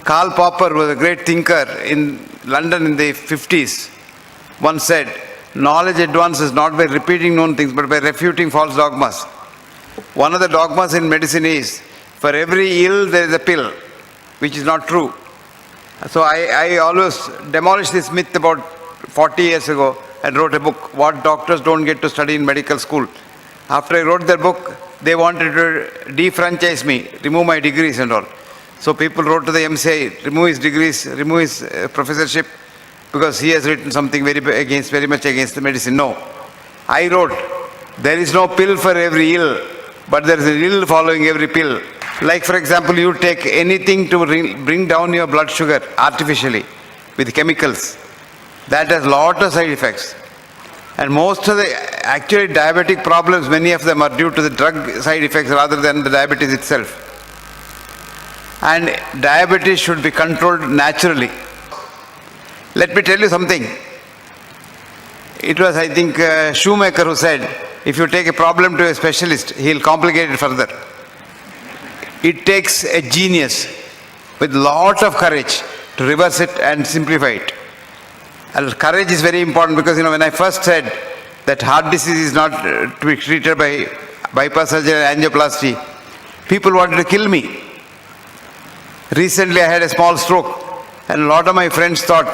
Karl Popper was a great thinker in London in the 50s. Once said, knowledge advances not by repeating known things, but by refuting false dogmas. One of the dogmas in medicine is, for every ill there is a pill, which is not true. So I always demolished this myth about 40 years ago and wrote a book, What Doctors Don't Get to Study in Medical School. After I wrote that book, they wanted to defranchise me, remove my degrees and all. So people wrote to the MCI, remove his degrees, remove his professorship, because he has written something very much against the medicine. No. I wrote, there is no pill for every ill, but there is an ill following every pill. Like for example, you take anything to bring down your blood sugar artificially with chemicals. That has lot of side effects. And most of the actually diabetic problems, many of them are due to the drug side effects rather than the diabetes itself. And diabetes should be controlled naturally. Let me tell you something. It was, I think, Shoemaker who said, if you take a problem to a specialist, he'll complicate it further. It takes a genius with lot of courage to reverse it and simplify it. And courage is very important because, when I first said that heart disease is not to be treated by bypass surgery and angioplasty, people wanted to kill me. Recently I had a small stroke and a lot of my friends thought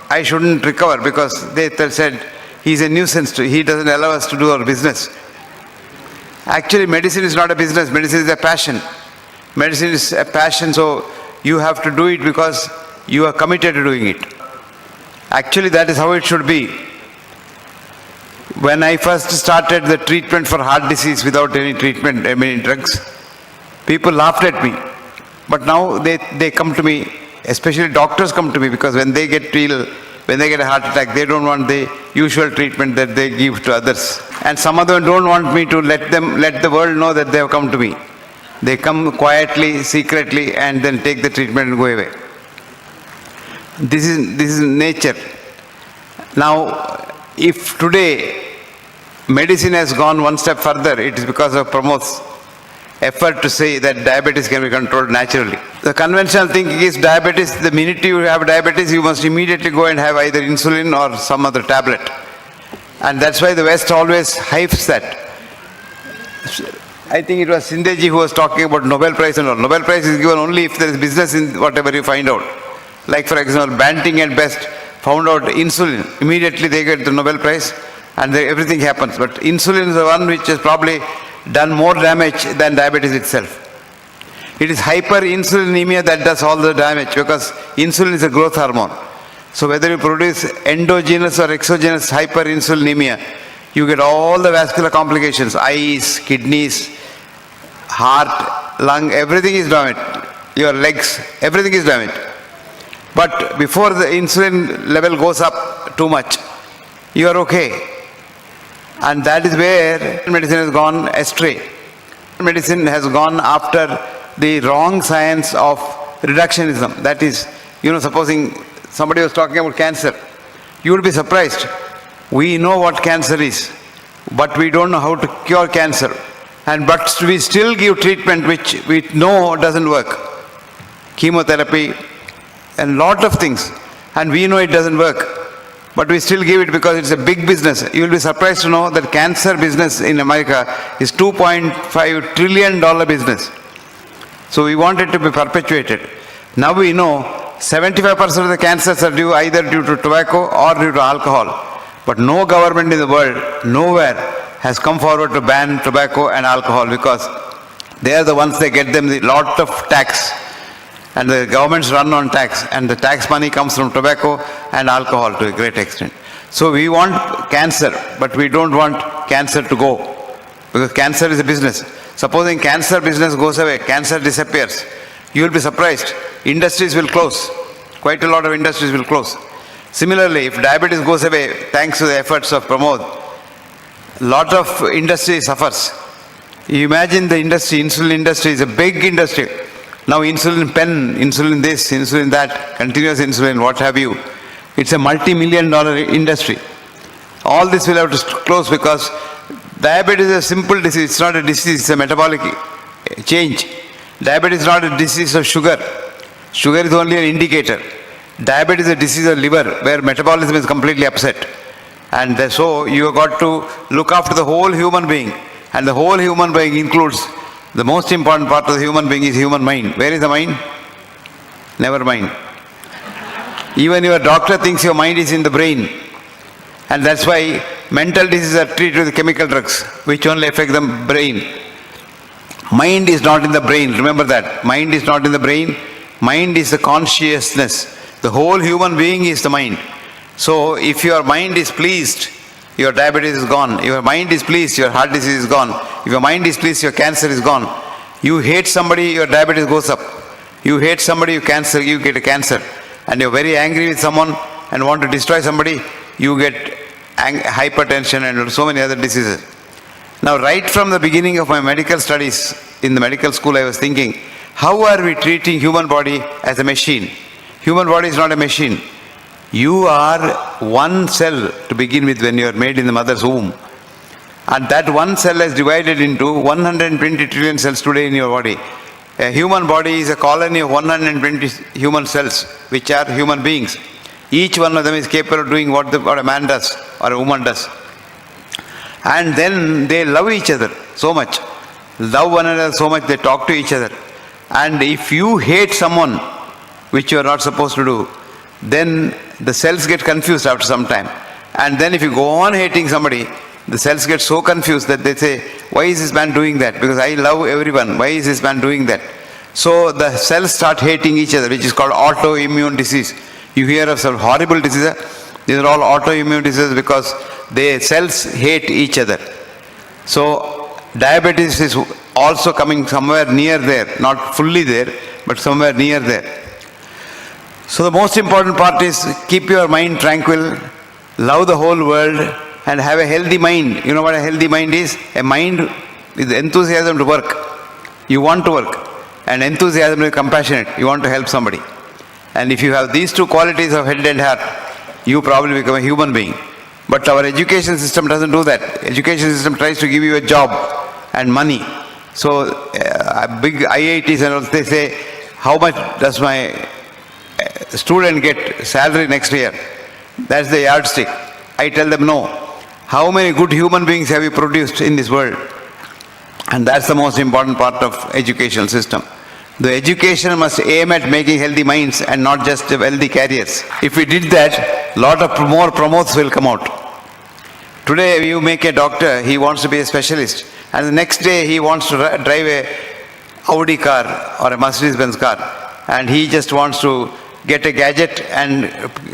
I shouldn't recover because they said he's a nuisance, he doesn't allow us to do our business. Actually, medicine is not a business, medicine is a passion. Medicine is a passion, so you have to do it because you are committed to doing it. Actually, that is how it should be. When I first started the treatment for heart disease without any treatment, drugs, people laughed at me. But now they come to me, especially doctors come to me, because when they get ill, when they get a heart attack, they don't want the usual treatment that they give to others. And some of them don't want me to let the world know that they have come to me. They come quietly, secretly, and then take the treatment and go away. This is nature. Now, if today medicine has gone one step further, it is because of Pramod's effort to say that diabetes can be controlled naturally. The conventional thinking is diabetes, the minute you have diabetes, you must immediately go and have either insulin or some other tablet. And that's why the West always hypes that. I think it was Sindeji who was talking about Nobel Prize and all. Nobel Prize is given only if there is business in whatever you find out. Like for example, Banting and Best found out insulin. Immediately they get the Nobel Prize and everything happens. But insulin is the one which has probably done more damage than diabetes itself. It is hyperinsulinemia that does all the damage because insulin is a growth hormone. So whether you produce endogenous or exogenous hyperinsulinemia, you get all the vascular complications, eyes, kidneys, heart, lung, everything is damaged. Your legs, everything is damaged. But before the insulin level goes up too much, you are okay. And that is where medicine has gone astray. Medicine has gone after the wrong science of reductionism. That is, supposing somebody was talking about cancer, you would be surprised. We know what cancer is, but we don't know how to cure cancer. But we still give treatment which we know doesn't work. Chemotherapy and lot of things. And we know it doesn't work. But we still give it because it's a big business. You will be surprised to know that cancer business in America is $2.5 trillion business. So we want it to be perpetuated. Now we know 75% of the cancers are due either due to tobacco or due to alcohol. But no government in the world, nowhere, has come forward to ban tobacco and alcohol because they are the ones that get them the lot of tax. And the governments run on tax, and the tax money comes from tobacco and alcohol to a great extent. So we want cancer, but we don't want cancer to go, because cancer is a business. Supposing cancer business goes away, cancer disappears, you will be surprised. Industries will close. Quite a lot of industries will close. Similarly, if diabetes goes away, thanks to the efforts of Pramod, a lot of industry suffers. You imagine the industry, insulin industry is a big industry. Now insulin pen, insulin this, insulin that, continuous insulin, what have you. It's a multi-million-dollar industry. All this will have to close because diabetes is a simple disease. It's not a disease, it's a metabolic change. Diabetes is not a disease of sugar. Sugar is only an indicator. Diabetes is a disease of liver where metabolism is completely upset. And so you have got to look after the whole human being. And the whole human being includes the most important part of the human being is human mind. Where is the mind? Never mind. Even your doctor thinks your mind is in the brain. And that's why mental diseases are treated with chemical drugs, which only affect the brain. Mind is not in the brain. Remember that. Mind is not in the brain. Mind is the consciousness. The whole human being is the mind. So if your mind is pleased, your diabetes is gone. If your mind is pleased, your heart disease is gone. If your mind is pleased, your cancer is gone. You hate somebody, your diabetes goes up. You hate somebody, you get a cancer. And you're very angry with someone and want to destroy somebody, you get hypertension and so many other diseases. Now, right from the beginning of my medical studies in the medical school, I was thinking, how are we treating human body as a machine? Human body is not a machine. You are one cell to begin with when you are made in the mother's womb. And that one cell is divided into 120 trillion cells today in your body. A human body is a colony of 120 human cells, which are human beings. Each one of them is capable of doing what a man does or a woman does. And then they love each other so much. Love one another so much, they talk to each other. And if you hate someone, which you are not supposed to do, then the cells get confused after some time. And then if you go on hating somebody, the cells get so confused that they say, why is this man doing that? Because I love everyone. Why is this man doing that? So the cells start hating each other, which is called autoimmune disease. You hear of some horrible diseases. These are all autoimmune diseases because the cells hate each other. So diabetes is also coming somewhere near there, not fully there, but somewhere near there. So the most important part is keep your mind tranquil, love the whole world, and have a healthy mind. You know what a healthy mind is? A mind with enthusiasm to work. You want to work. And enthusiasm to be compassionate. You want to help somebody. And if you have these two qualities of head and heart, you probably become a human being. But our education system doesn't do that. Education system tries to give you a job and money. So big IITs and all, they say, how much does my student get salary next year? That's the yardstick. I tell them no. How many good human beings have you produced in this world? And that's the most important part of education system. The education must aim at making healthy minds and not just wealthy careers. If we did that, lot of more promotes will come out. Today you make a doctor, he wants to be a specialist. And the next day he wants to drive a Audi car or a Mercedes-Benz car. And he just wants to get a gadget and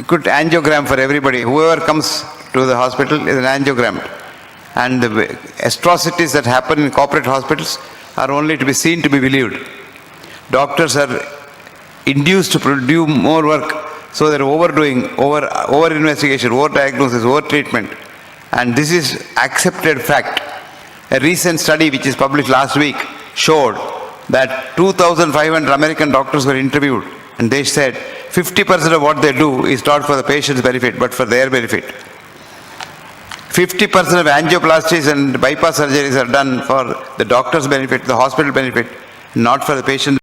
put angiogram for everybody. Whoever comes to the hospital is an angiogram. And the atrocities that happen in corporate hospitals are only to be seen to be believed. Doctors are induced to do more work, so they're overdoing, over investigation, over diagnosis, over treatment. And this is accepted fact. A recent study which is published last week showed that 2,500 American doctors were interviewed, and they said 50% of what they do is not for the patient's benefit, but for their benefit. 50% of angioplasties and bypass surgeries are done for the doctor's benefit, the hospital benefit, not for the patient.